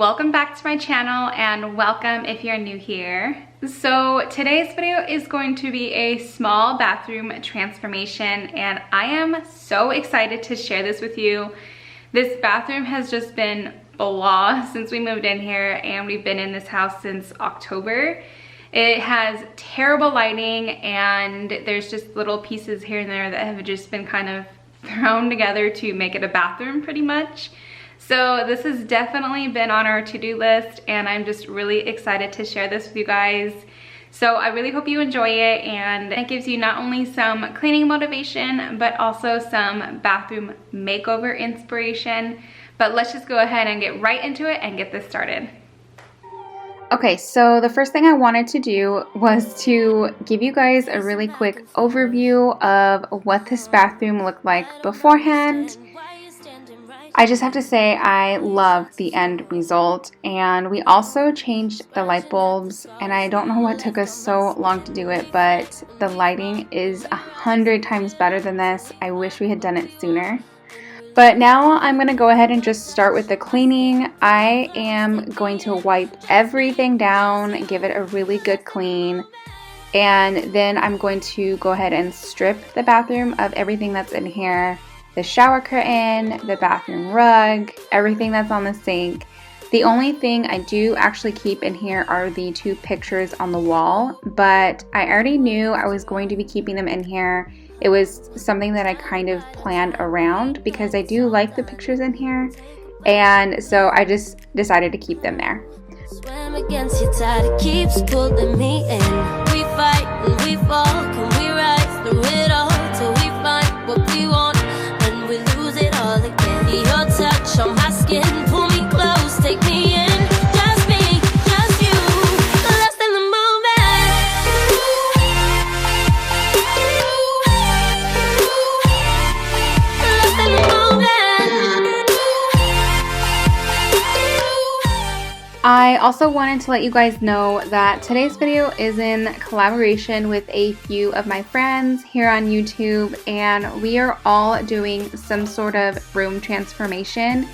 welcome back to my channel and welcome if you're new here. So today's video is going to be a small bathroom transformation and I am so excited to share this with you. This bathroom has just been blah since we moved in here, and we've been in this house since October. It has terrible lighting and there's just little pieces here and there that have just been kind of thrown together to make it a bathroom pretty much. So this has definitely been on our to-do list and I'm just really excited to share this with you guys. So I really hope you enjoy it, and it gives you not only some cleaning motivation but also some bathroom makeover inspiration. But let's just go ahead and get right into it and get this started. Okay, so the first thing I wanted to do was to give you guys a really quick overview of what this bathroom looked like beforehand. I just have to say I love the end result, and we also changed the light bulbs, and I don't know what took us so long to do it, but the lighting is 100 times better than this. I wish we had done it sooner. But now I'm going to go ahead and just start with the cleaning. I am going to wipe everything down, give it a really good clean, and then I'm going to go ahead and strip the bathroom of everything that's in here. The shower curtain, the bathroom rug, everything that's on the sink. The only thing I do actually keep in here are the two pictures on the wall, but I already knew I was going to be keeping them in here. It was something that I kind of planned around because I do like the pictures in here, and so I just decided to keep them there. Swim against your tide, it keeps pulling me in. We fight and we fall, can we rise through it all till we find what we want? We lose it all again. Your touch on my skin, pull me close, take me in. Just me, just you, lost in the moment. Lost in the moment. I also wanted to let you guys know that today's video is in collaboration with a few of my friends here on YouTube, and we are all doing some sort of room transformation,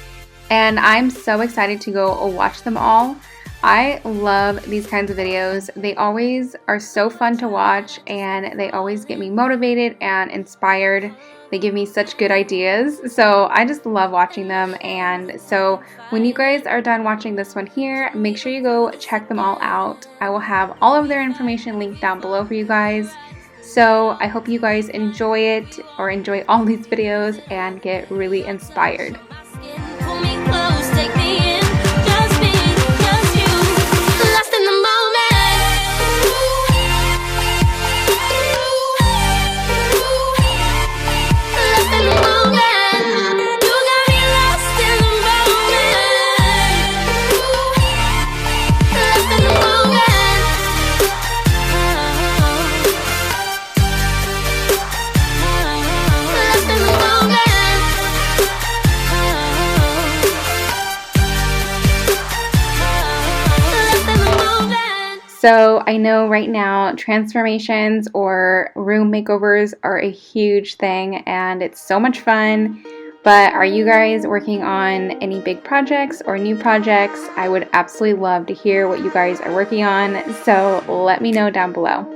and I'm so excited to go watch them all. I love these kinds of videos. They always are so fun to watch and they always get me motivated and inspired. They give me such good ideas, so I just love watching them. And so when you guys are done watching this one here, make sure you go check them all out. I will have all of their information linked down below for you guys. So I hope you guys enjoy it, or enjoy all these videos, and get really inspired. Pull me close, take me in. Just me, just you, lost in the moment. Lost in the moment. You got me lost in the moment. Lost in the moment. Lost in the moment. So I know right now transformations or room makeovers are a huge thing and it's so much fun. But are you guys working on any big projects or new projects? I would absolutely love to hear what you guys are working on, so let me know down below.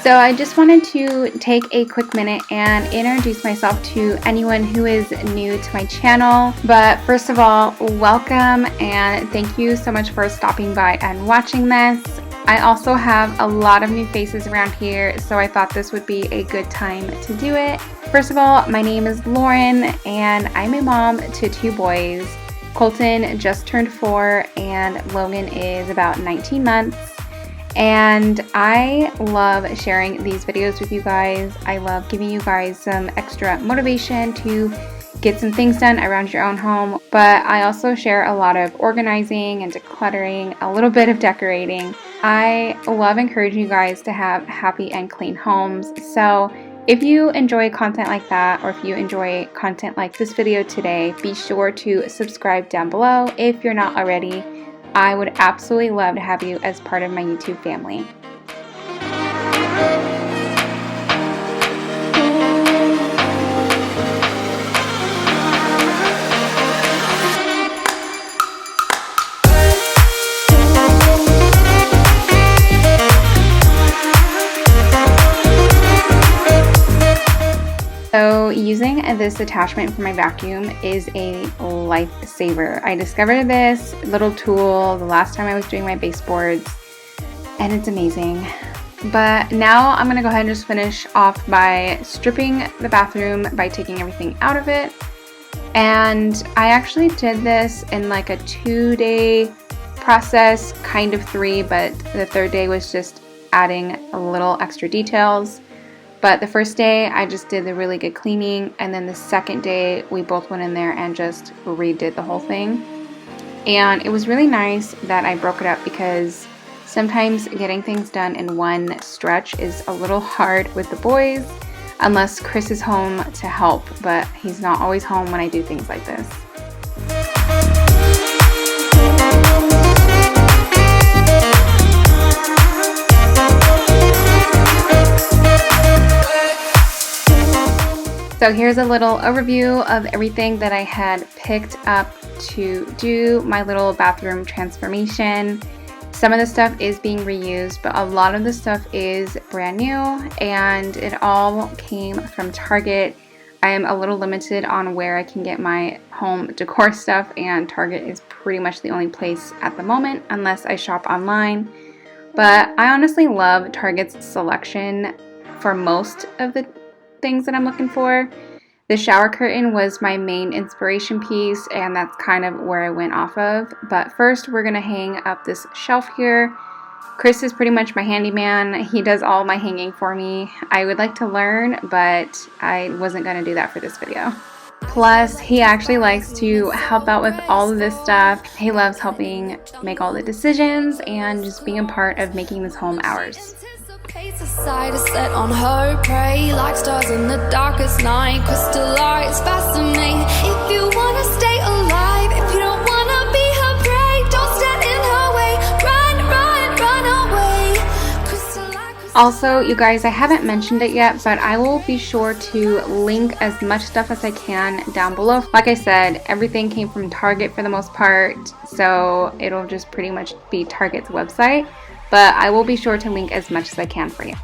So I just wanted to take a quick minute and introduce myself to anyone who is new to my channel. But first of all, welcome and thank you so much for stopping by and watching this. I also have a lot of new faces around here, so I thought this would be a good time to do it. First of all, my name is Lauren and I'm a mom to two boys. Colton just turned 4 and Logan is about 19 months. And I love sharing these videos with you guys. I love giving you guys some extra motivation to get some things done around your own home. But I also share a lot of organizing and decluttering, a little bit of decorating. I love encouraging you guys to have happy and clean homes. So If you enjoy content like that, or if you enjoy content like this video today, be sure to subscribe down below if you're not already. I would absolutely love to have you as part of my YouTube family. So using this attachment for my vacuum is a lifesaver. I discovered this little tool the last time I was doing my baseboards, and it's amazing. But now I'm gonna go ahead and just finish off by stripping the bathroom by taking everything out of it. And I actually did this in like a 2-day process, kind of 3, but the 3rd day was just adding a little extra details. But the first day I just did the really good cleaning, and then the second day we both went in there and just redid the whole thing. And it was really nice that I broke it up, because sometimes getting things done in one stretch is a little hard with the boys, unless Chris is home to help, but he's not always home when I do things like this. So here's a little overview of everything that I had picked up to do my little bathroom transformation. Some of the stuff is being reused, but a lot of the stuff is brand new, and it all came from Target. I am a little limited on where I can get my home decor stuff, and Target is pretty much the only place at the moment unless I shop online. But I honestly love Target's selection for most of the things that I'm looking for. The shower curtain was my main inspiration piece, and that's kind of where I went off of. But first we're gonna hang up this shelf here. Chris is pretty much my handyman. He does all my hanging for me. I would like to learn, but I wasn't gonna do that for this video. Plus, he actually likes to help out with all of this stuff. He loves helping make all the decisions and just being a part of making this home ours. Society set on her prey, like stars in the darkest night. Crystallize, fascinating. If you wanna stay alive, if you don't wanna be her prey, don't stand in her way. Run, run, run away. Also, you guys, I haven't mentioned it yet, but I will be sure to link as much stuff as I can down below. Like I said, everything came from Target for the most part, so it'll just pretty much be Target's website. But I will be sure to link as much as I can for you.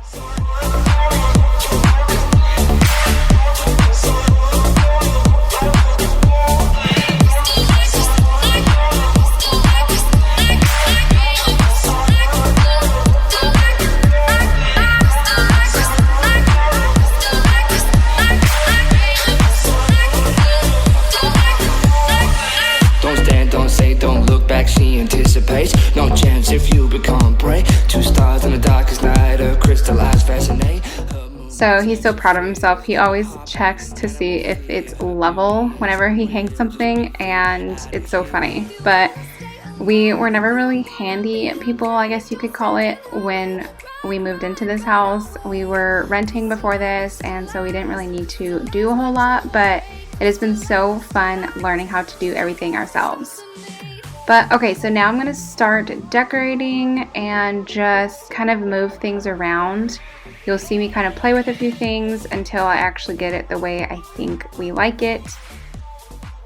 She anticipates no chance if you become prey. 2 stars in the darkest night, a crystallized fascinate. So he's so proud of himself. He always checks to see if it's level whenever he hangs something, and it's so funny. But we were never really handy people, I guess you could call it, when we moved into this house. We were renting before this, and so we didn't really need to do a whole lot, but it has been so fun learning how to do everything ourselves. But okay, so now I'm going to start decorating and just kind of move things around. You'll see me kind of play with a few things until I actually get it the way I think we like it.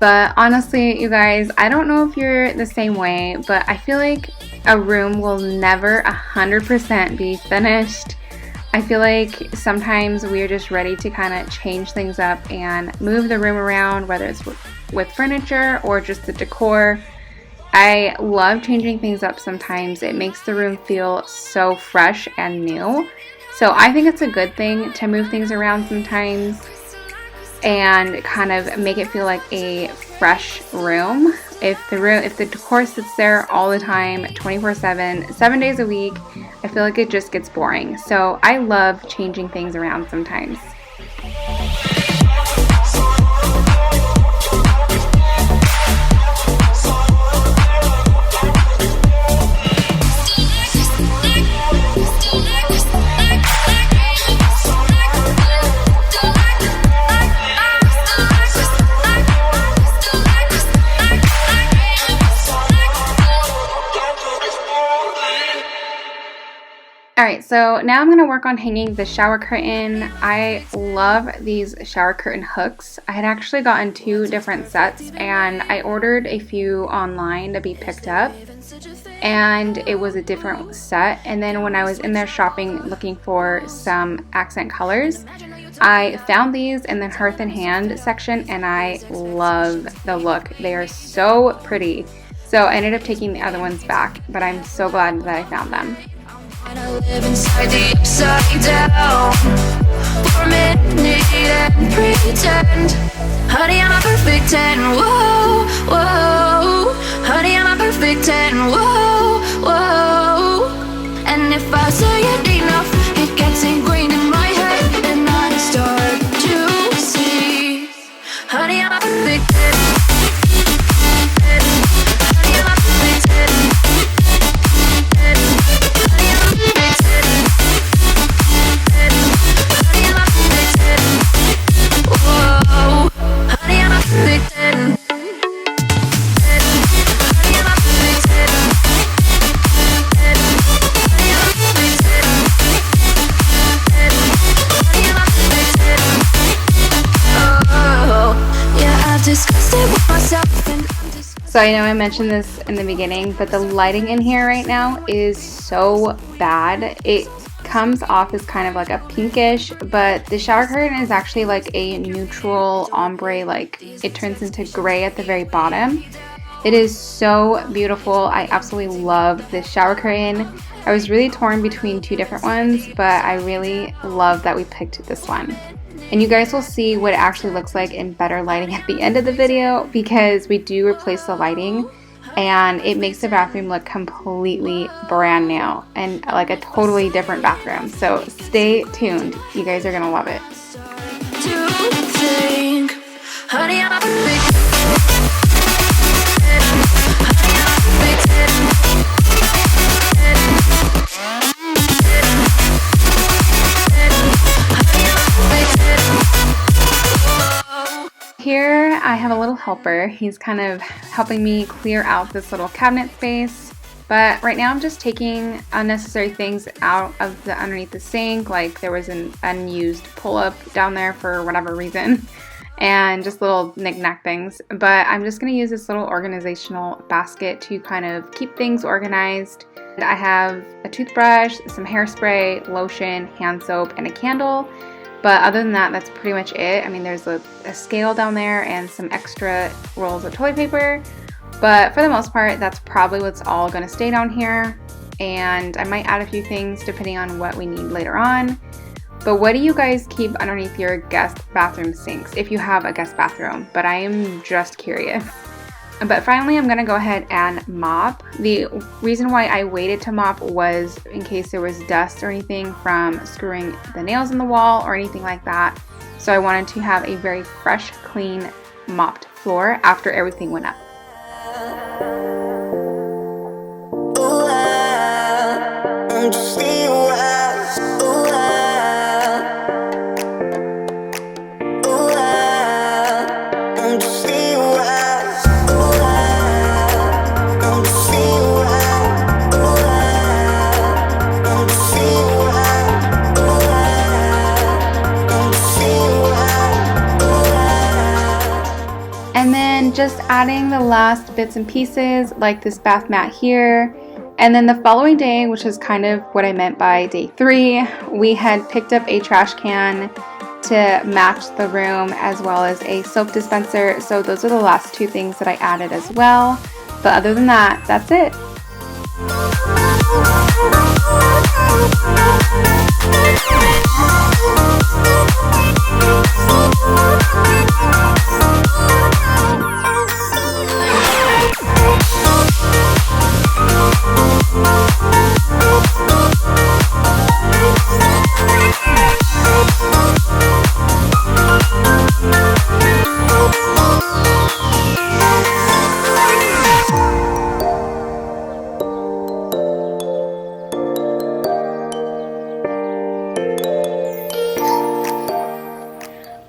But honestly, you guys, I don't know if you're the same way, but I feel like a room will never 100% be finished. I feel like sometimes we're just ready to kind of change things up and move the room around, whether it's with furniture or just the decor. I love changing things up sometimes. It makes the room feel so fresh and new. So I think it's a good thing to move things around sometimes and kind of make it feel like a fresh room. If the decor sits there all the time, 24/7, 7 days a week, I feel like it just gets boring. So I love changing things around sometimes. so now I'm gonna work on hanging the shower curtain. I love these shower curtain hooks. I had actually gotten 2 different sets and I ordered a few online to be picked up, and it was a different set. And then when I was in there shopping looking for some accent colors, I found these in the Hearth and Hand section and I love the look. They are so pretty. So I ended up taking the other ones back, but I'm so glad that I found them. And I live inside the upside down for a minute and pretend, honey, I'm a perfect 10. Whoa, whoa, honey, I'm a perfect 10. Whoa, whoa. And if I say it enough, it gets ingrained in my head, and I start to see, honey, I'm a perfect 10. Honey, I'm a perfect 10. So I know I mentioned this in the beginning, but the lighting in here right now is so bad. It comes off as kind of like a pinkish, but the shower curtain is actually like a neutral ombre, like it turns into gray at the very bottom. It is so beautiful. I absolutely love this shower curtain. I was really torn between 2 different ones, but I really love that we picked this one. And you guys will see what it actually looks like in better lighting at the end of the video, because we do replace the lighting and it makes the bathroom look completely brand new and like a totally different bathroom. So stay tuned. You guys are gonna love it. Here I have a little helper. He's kind of helping me clear out this little cabinet space. But right now I'm just taking unnecessary things out of the underneath the sink, like there was an unused pull-up down there for whatever reason, and just little knick-knack things. But I'm just going to use this little organizational basket to kind of keep things organized. I have a toothbrush, some hairspray, lotion, hand soap, and a candle. But other than that, that's pretty much it. I mean, there's a scale down there and some extra rolls of toilet paper. But for the most part, that's probably what's all going to stay down here. And I might add a few things depending on what we need later on. But what do you guys keep underneath your guest bathroom sinks if you have a guest bathroom? But I am just curious. But finally, I'm going to go ahead and mop. The reason why I waited to mop was in case there was dust or anything from screwing the nails in the wall or anything like that. So I wanted to have a very fresh, clean, mopped floor after everything went up. Just adding the last bits and pieces like this bath mat here. And then the following day, which is kind of what I meant by day 3, we had picked up a trash can to match the room as well as a soap dispenser. So those are the last 2 things that I added as well. But other than that, that's it.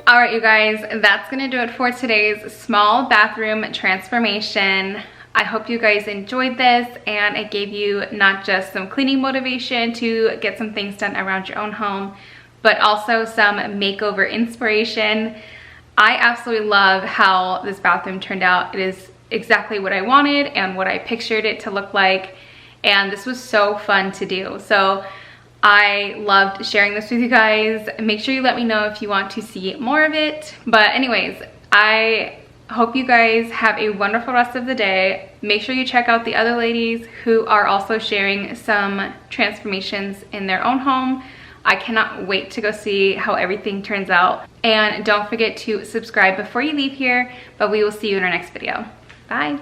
Alright you guys, that's gonna do it for today's small bathroom transformation. I hope you guys enjoyed this and it gave you not just some cleaning motivation to get some things done around your own home, but also some makeover inspiration. I absolutely love how this bathroom turned out. It is exactly what I wanted and what I pictured it to look like. And this was so fun to do. So I loved sharing this with you guys. Make sure you let me know if you want to see more of it. But anyways, I hope you guys have a wonderful rest of the day. Make sure you check out the other ladies who are also sharing some transformations in their own home. I cannot wait to go see how everything turns out. And don't forget to subscribe before you leave here, but we will see you in our next video. Bye.